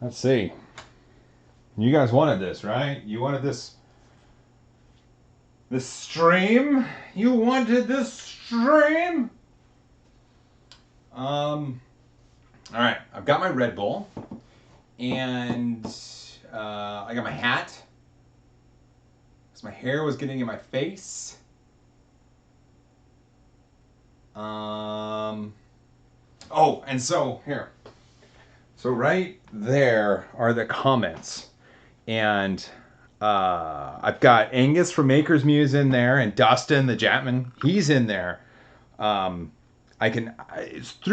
Let's see. You guys wanted this, right? You wanted this stream? You wanted this stream? All right, I've got my Red Bull, and I got my hat, because my hair was getting in my face. Oh, and so, here. So right there are the comments, and I've got Angus from Maker's Muse in there, and Dustin the Japman, he's in there. Through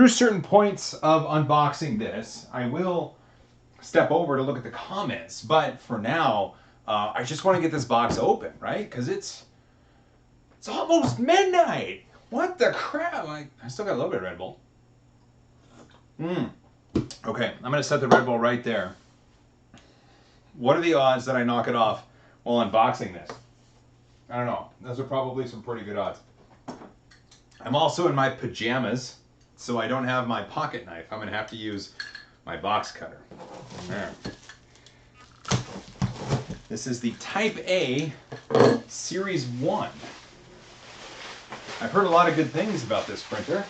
certain points of unboxing this, I will step over to look at the comments, but for now, I just want to get this box open, right? Because it's almost midnight. What the crap? I still got a little bit of Red Bull. Okay, I'm going to set the Red Bull right there. What are the odds that I knock it off while unboxing this? I don't know. Those are probably some pretty good odds. I'm also in my pajamas, so I don't have my pocket knife. I'm going to have to use my box cutter. There. This is the Type A Series 1. I've heard a lot of good things about this printer.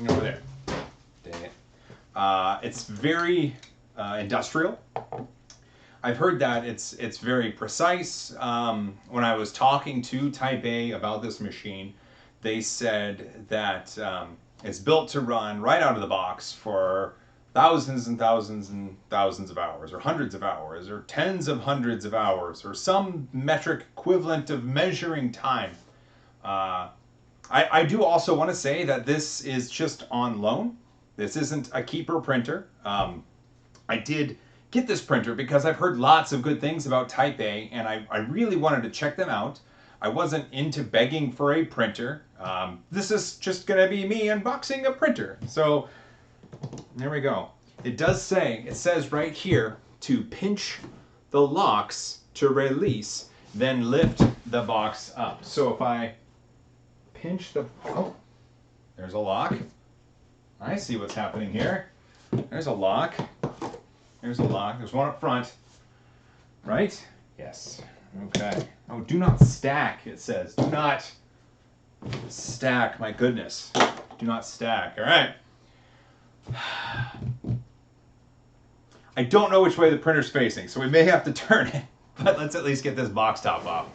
Over there. Dang it. It's very industrial. I've heard that it's very precise. When I was talking to Type A about this machine, they said that it's built to run right out of the box for thousands and thousands and thousands of hours, or hundreds of hours, or tens of hundreds of hours, or some metric equivalent of measuring time. I do also want to say that this is just on loan. This isn't a keeper printer. I did get this printer because I've heard lots of good things about Type A, and I really wanted to check them out. I wasn't into begging for a printer. This is just going to be me unboxing a printer. So there we go. It says right here to pinch the locks to release, then lift the box up. So if I pinch oh, there's a lock. I see what's happening here. There's a lock. There's a lock. There's one up front. Right? Yes. Okay. Oh, do not stack, it says. Do not stack. My goodness. Do not stack. All right. I don't know which way the printer's facing, so we may have to turn it. But let's at least get this box top off.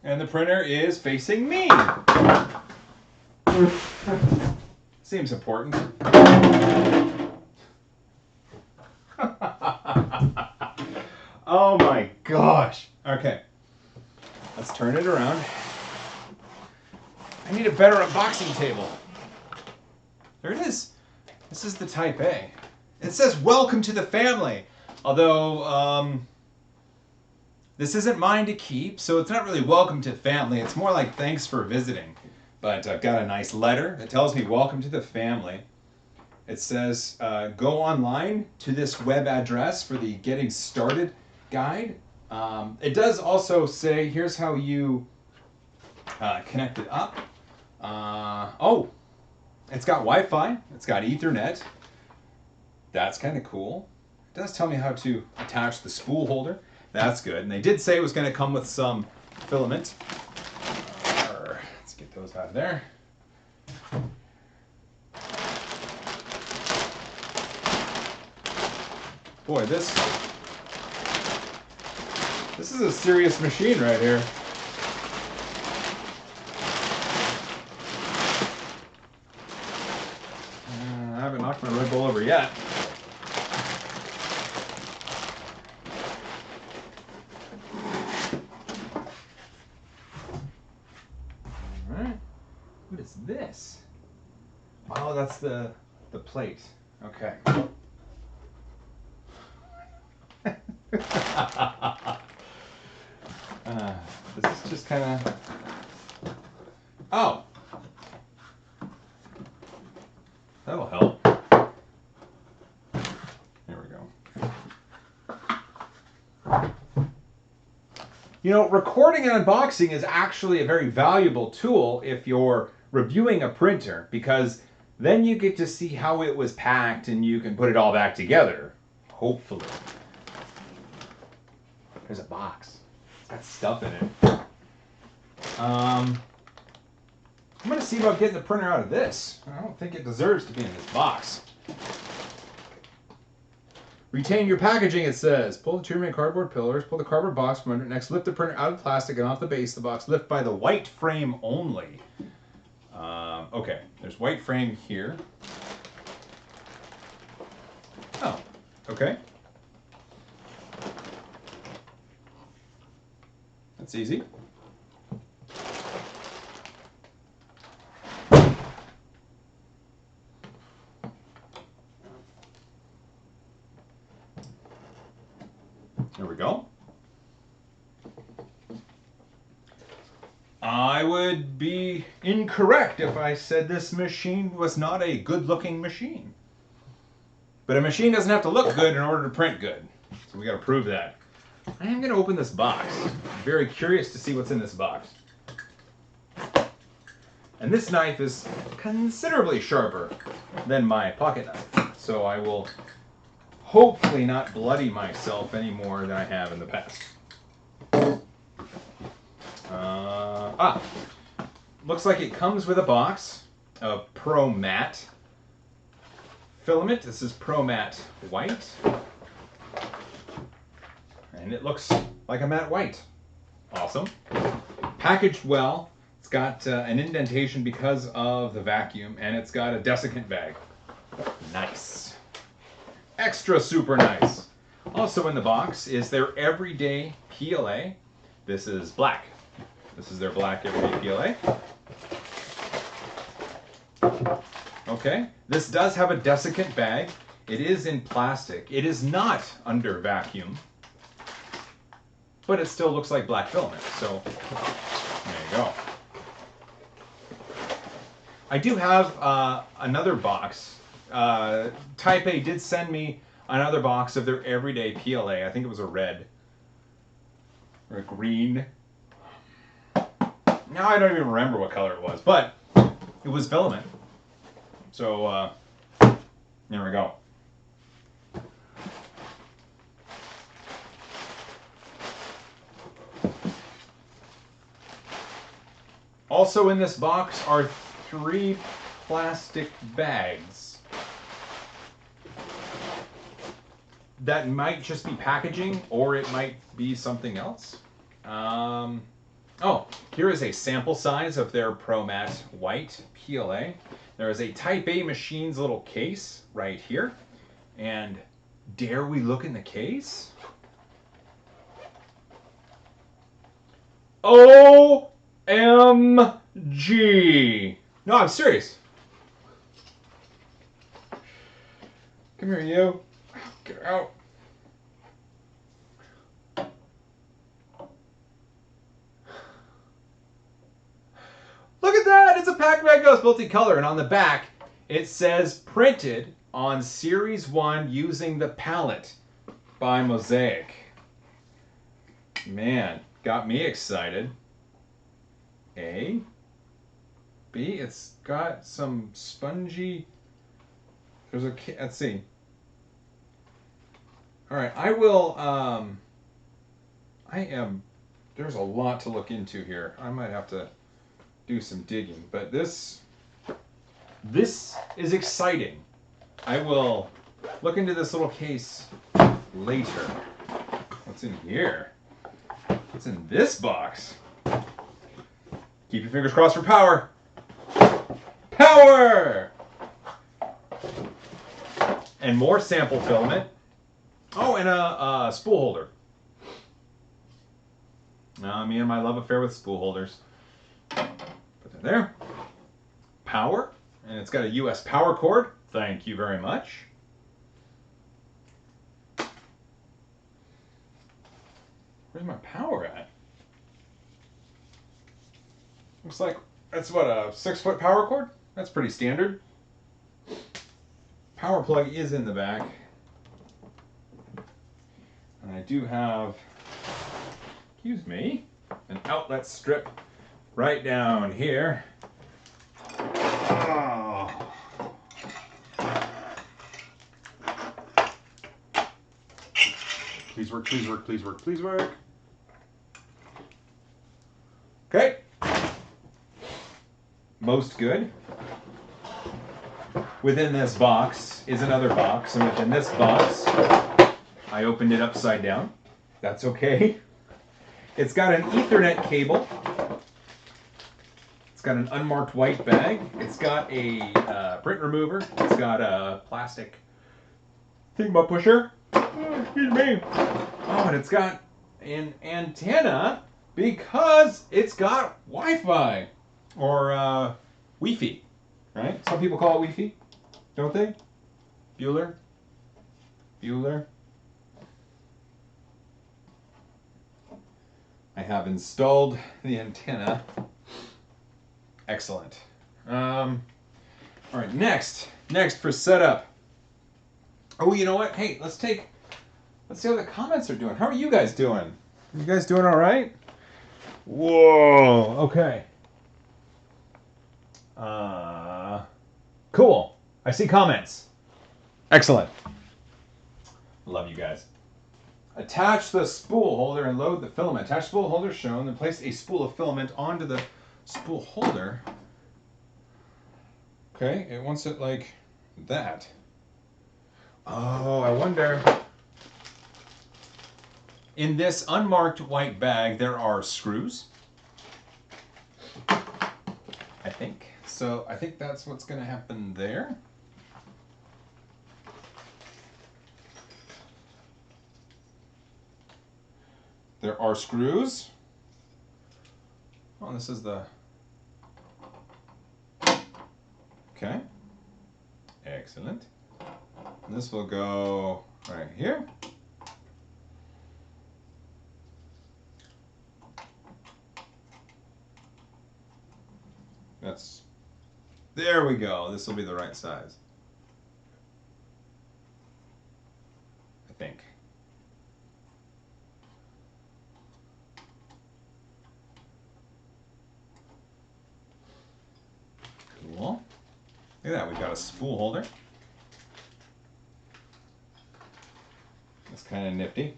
And the printer is facing me. Seems important. Oh my gosh. Okay. Let's turn it around. I need a better unboxing table. There it is. This is the Type A. It says, "Welcome to the family." Although, this isn't mine to keep, so it's not really welcome to family. It's more like thanks for visiting. But I've got a nice letter that tells me welcome to the family. It says, go online to this web address for the Getting Started guide. It does also say, here's how you connect it up. Oh, it's got Wi-Fi. It's got Ethernet. That's kind of cool. It does tell me how to attach the spool holder. That's good. And they did say it was going to come with some filament. Let's get those out of there. Boy, this is a serious machine right here. I haven't knocked my Red Bull over yet. What is this? Oh, that's the plate. Okay. This is just kind of... Oh! That'll help. There we go. You know, recording an unboxing is actually a very valuable tool if you're reviewing a printer, because then you get to see how it was packed and you can put it all back together. Hopefully. There's a box. It's got stuff in it. I'm going to see about getting the printer out of this. I don't think it deserves to be in this box. Retain your packaging, it says. Pull the two remaining cardboard pillars, pull the cardboard box from under it. Next, lift the printer out of plastic and off the base of the box. Lift by the white frame only. Okay, there's white frame here. Oh, okay. That's easy. There we go. I would be incorrect if I said this machine was not a good-looking machine. But a machine doesn't have to look good in order to print good. So we got to prove that. I am going to open this box. I'm very curious to see what's in this box. And this knife is considerably sharper than my pocket knife. So I will hopefully not bloody myself any more than I have in the past. Looks like it comes with a box of Pro Matte filament. This is Pro Matte White. And it looks like a matte white. Awesome. Packaged well. It's got an indentation because of the vacuum, and it's got a desiccant bag. Nice. Extra super nice. Also in the box is their everyday PLA. This is black. This is their black everyday PLA. Okay, this does have a desiccant bag. It is in plastic. It is not under vacuum, but it still looks like black filament. So there you go. I do have another box. Type A did send me another box of their everyday PLA. I think it was a red or a green. Now I don't even remember what color it was, but it was filament. So there we go. Also in this box are 3 plastic bags. That might just be packaging, or it might be something else. Oh, here is a sample size of their Pro Matte White PLA. There is a Type A machine's little case right here. And dare we look in the case? OMG! No, I'm serious. Come here, you. Get out. Look at that! It's a Pac Magos multicolor, and on the back it says printed on Series 1 using the palette by Mosaic. Man, got me excited. A. B. It's got some spongy. There's a. Let's see. All right, I will. There's a lot to look into here. I might have to do some digging, but this is exciting. I will look into this little case later. What's in here? What's in this box? Keep your fingers crossed for power. Power! And more sample filament. Oh, and a spool holder. Me and my love affair with spool holders. Put that there. Power. And it's got a US power cord. Thank you very much. Where's my power at? Looks like that's what, a 6-foot power cord? That's pretty standard. Power plug is in the back. And I do have excuse me, an outlet strip right down here. Oh. Please work, please work, please work, please work. Okay. Most good. Within this box is another box, and within this box, I opened it upside down. That's okay. It's got an Ethernet cable. It's got an unmarked white bag. It's got a print remover. It's got a plastic thingamma pusher. Oh, excuse me. Oh, and it's got an antenna because it's got Wi-Fi or Wi-Fi, right? Some people call it Wi-Fi, don't they? Bueller? Bueller? I have installed the antenna. Excellent. All right, next for setup. Oh, you know what? Hey, let's see how the comments are doing. How are you guys doing? You guys doing all right? Whoa. Okay. Cool. I see comments. Excellent. Love you guys. Attach the spool holder and load the filament. Attach spool holder shown, then place a spool of filament onto the spool holder. Okay, it wants it like that. Oh, I wonder. In this unmarked white bag, there are screws. I think. So I think that's what's going to happen there. There are screws. Oh, this is the... Okay. Excellent. And this will go right here. That's... There we go. This will be the right size. I think. Cool. Look at that, we've got a spool holder. That's kind of nifty.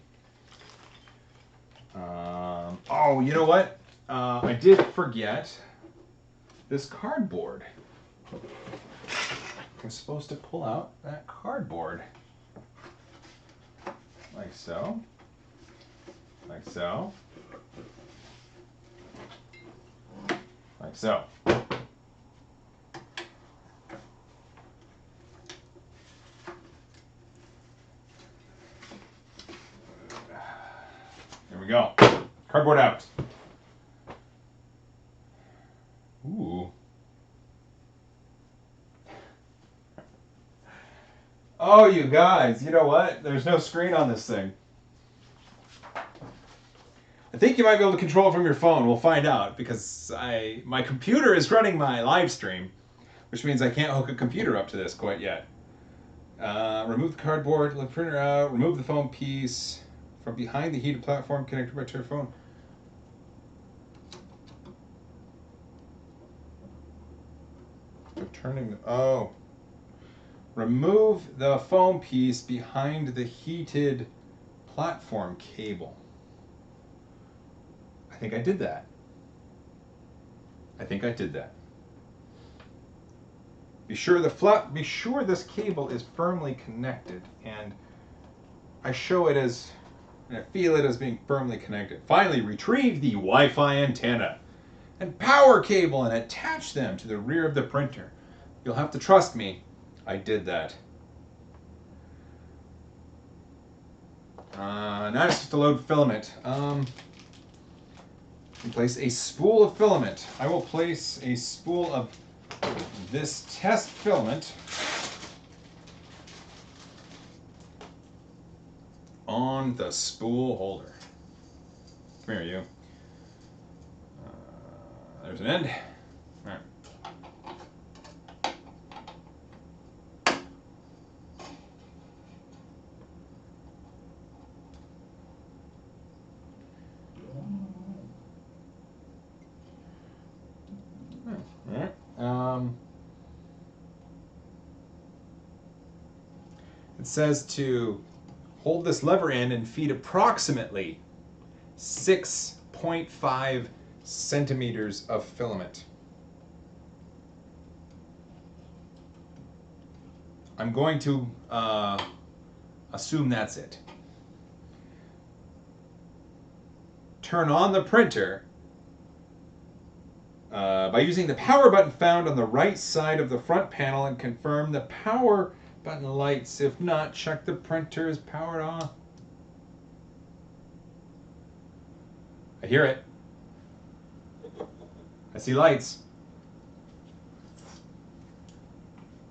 Oh, you know what? I did forget this cardboard. I'm supposed to pull out that cardboard. Like so. Like so. Like so. There we go. Cardboard out. Ooh. Oh, you guys, you know what? There's no screen on this thing. I think you might be able to control it from your phone. We'll find out because my computer is running my live stream, which means I can't hook a computer up to this quite yet. Remove the cardboard, let the printer out, remove the foam piece from behind the heated platform connected by to your phone. Turning, oh. Remove the foam piece behind the heated platform cable. I think I did that. I think I did that. Be sure this cable is firmly connected, and I show it as, and I feel it as being firmly connected. Finally, retrieve the Wi-Fi antenna and power cable and attach them to the rear of the printer. You'll have to trust me. I did that. Now it's just to load filament. Place a spool of filament. I will place a spool of this test filament on the spool holder. Come here, you. There's an end. All right. It says to hold this lever in and feed approximately 6.5 centimeters of filament. I'm going to assume that's it. Turn on the printer by using the power button found on the right side of the front panel and confirm the power button lights. If not, check the printer is powered on. I hear it. I see lights.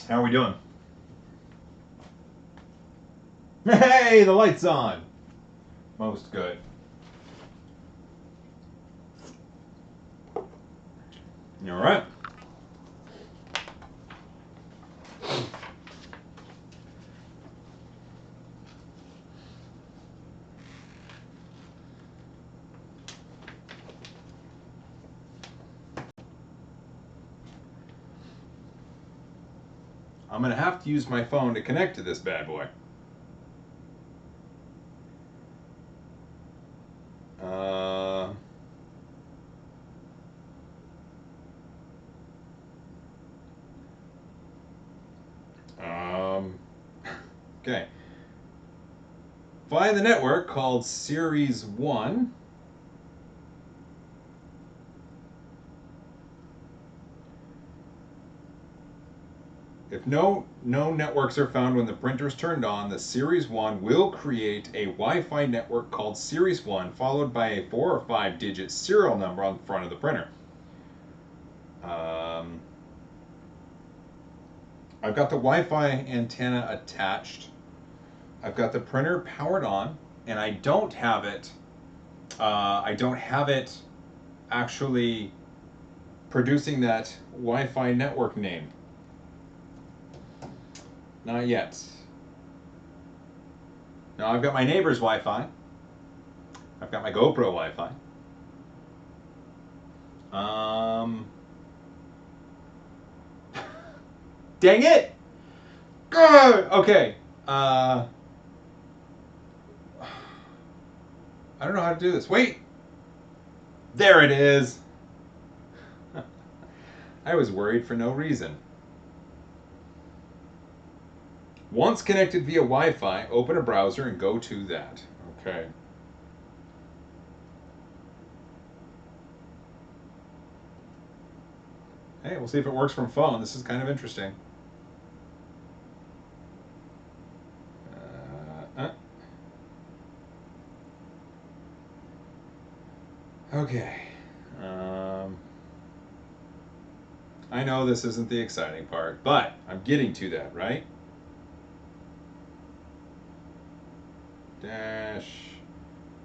How are we doing? Hey, the light's on. Most good. All right. I'm going to have to use my phone to connect to this bad boy. Okay. Find the network called Series 1. If no networks are found when the printer is turned on, the Series 1 will create a Wi-Fi network called Series 1, followed by a 4 or 5-digit serial number on the front of the printer. I've got the Wi-Fi antenna attached. I've got the printer powered on, and I don't have it. I don't have it actually producing that Wi-Fi network name. Not yet. Now I've got my neighbor's Wi-Fi. I've got my GoPro Wi-Fi. Dang it! Good. Okay. I don't know how to do this. Wait. There it is. I was worried for no reason. Once connected via Wi-Fi, open a browser and go to that. Okay. Hey, we'll see if it works from phone. This is kind of interesting. Okay. I know this isn't the exciting part, but I'm getting to that, right? Dash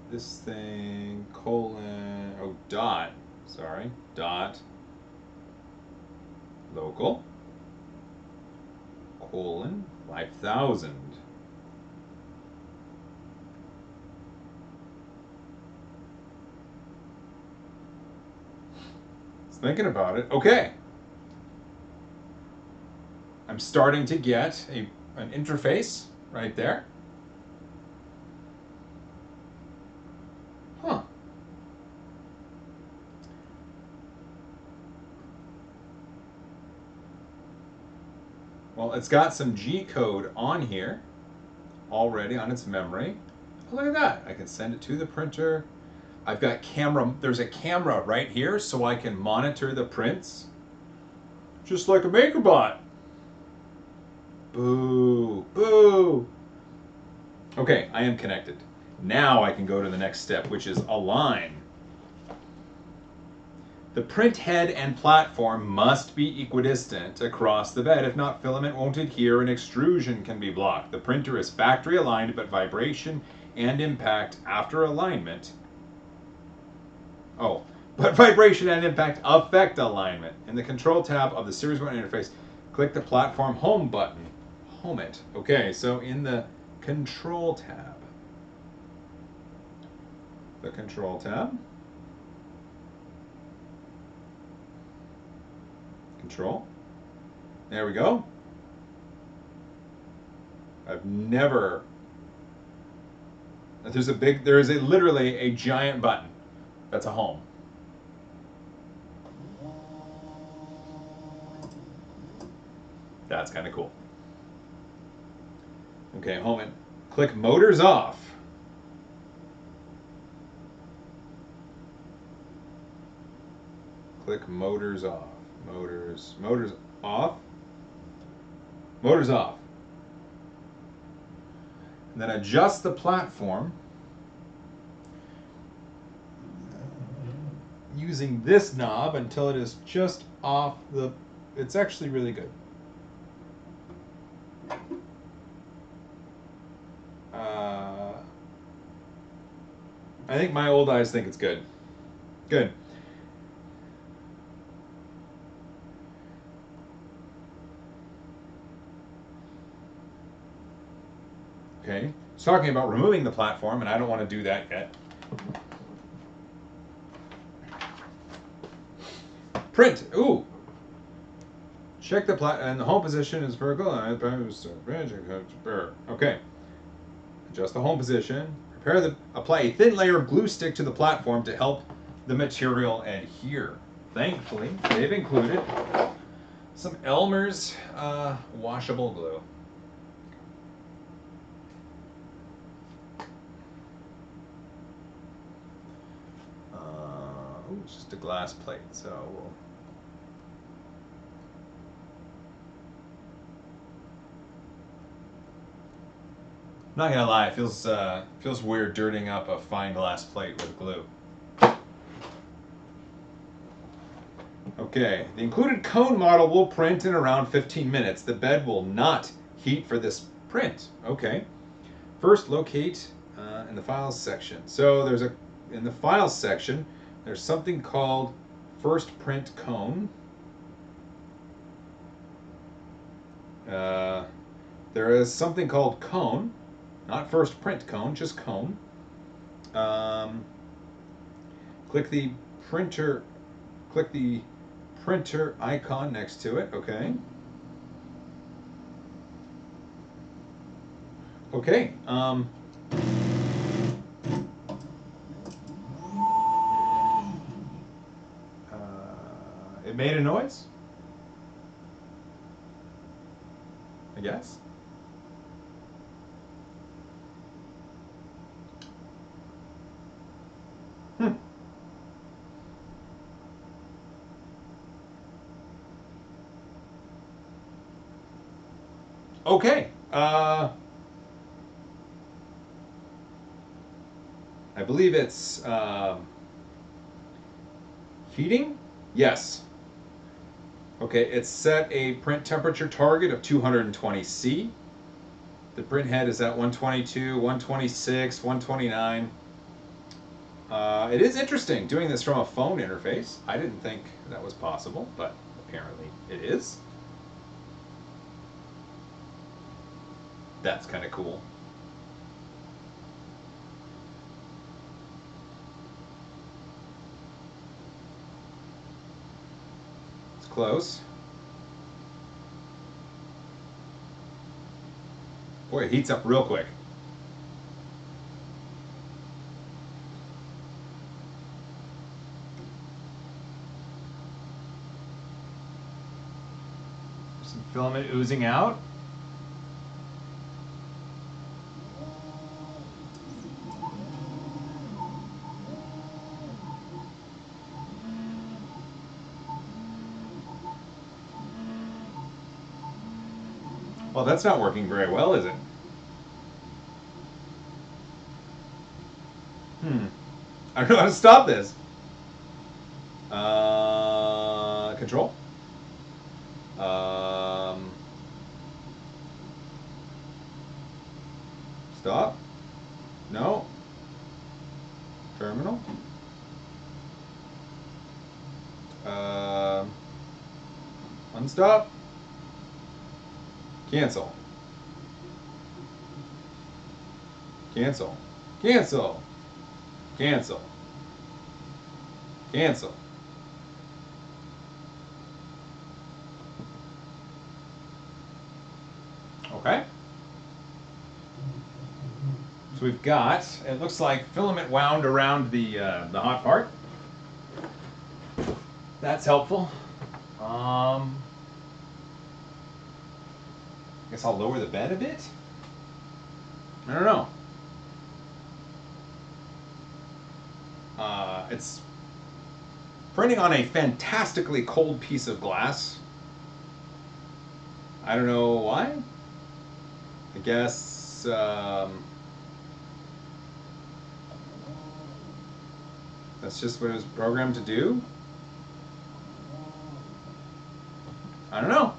this thing, colon, oh, dot, sorry, dot, local, colon, 5,000. It's thinking about it. Okay. I'm starting to get an interface right there. Huh. Well, it's got some G code on here already on its memory. Oh, look at that. I can send it to the printer. I've got camera. There's a camera right here so I can monitor the prints. Just like a MakerBot. Boo, boo. Okay, I am connected. Now I can go to the next step, which is align. The print head and platform must be equidistant across the bed. If not, filament won't adhere and extrusion can be blocked. The printer is factory aligned, but vibration and impact after alignment. Oh, but vibration and impact affect alignment. In the control tab of the Series 1 interface, click the platform home button. Home it. Okay, so in the control tab. The control tab. Control. There we go. I've never. There is literally a giant button. That's a home. That's kind of cool. Okay, home and click motors off. Click motors off. Motors off. Motors off. And then adjust the platform using this knob until it is just off the. It's actually really good. I think my old eyes think it's good. Good. Okay. It's talking about removing the platform, and I don't want to do that yet. Print. Ooh. Check the and the home position is vertical. Okay. Adjust the home position. Apply a thin layer of glue stick to the platform to help the material adhere. Thankfully, they've included some Elmer's washable glue. It's just a glass plate, so we'll. Not gonna lie, it feels weird dirtying up a fine glass plate with glue. Okay, the included cone model will print in around 15 minutes. The bed will not heat for this print. Okay. First, locate in the files section. So in the files section, there's something called first print cone. There is something called cone. Not first print cone, just cone. Click the printer icon next to it, okay. Okay. It made a noise, I guess. Okay. I believe it's heating? Yes. Okay, it's set a print temperature target of 220 C. The print head is at 122, 126, 129. It is interesting doing this from a phone interface. I didn't think that was possible, but apparently it is. That's kind of cool. It's close. Boy, it heats up real quick. Some filament oozing out. Well, that's not working very well, is it? I don't know how to stop this. Control. Stop. No. Terminal. Unstop. Cancel. Cancel. Cancel. Cancel. Cancel. Okay. So we've got, it looks like filament wound around the hot part. That's helpful. I guess I'll lower the bed a bit. I don't know. It's printing on a fantastically cold piece of glass. I don't know why. I guess that's just what it was programmed to do. I don't know.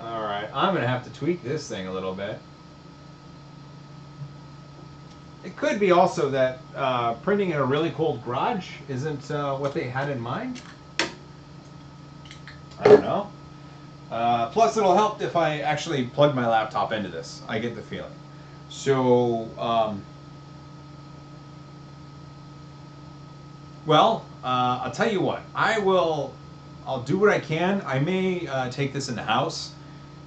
All right, I'm gonna have to tweak this thing a little bit. It could be also that printing in a really cold garage isn't what they had in mind. I don't know. Plus, it'll help if I actually plug my laptop into this. I get the feeling. So, well, I'll tell you what. I'll do what I can. I may take this in the house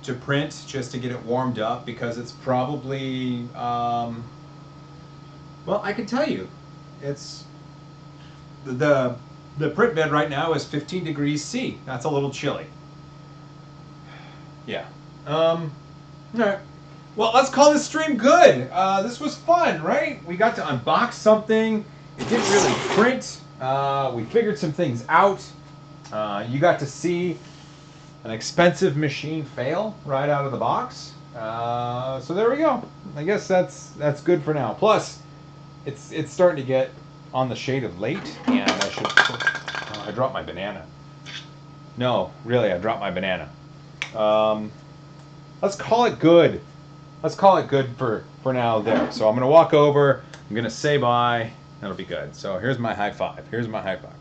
to print just to get it warmed up because it's probably, well, I can tell you, it's the print bed right now is 15 degrees C. That's a little chilly. Yeah. All right. Well, let's call this stream good. This was fun, right? We got to unbox something. It didn't really print. We figured some things out. You got to see an expensive machine fail right out of the box. So there we go. I guess that's good for now. Plus, it's starting to get on the shade of late, and I should. I dropped my banana. No, really, I dropped my banana. Let's call it good. Let's call it good for now there. So I'm gonna walk over. I'm gonna say bye. That'll be good. So here's my high five. Here's my high five.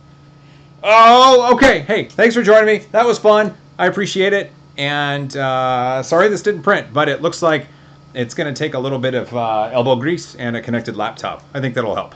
Oh, okay. Hey, thanks for joining me. That was fun. I appreciate it. And sorry this didn't print, but it looks like it's going to take a little bit of elbow grease and a connected laptop. I think that'll help.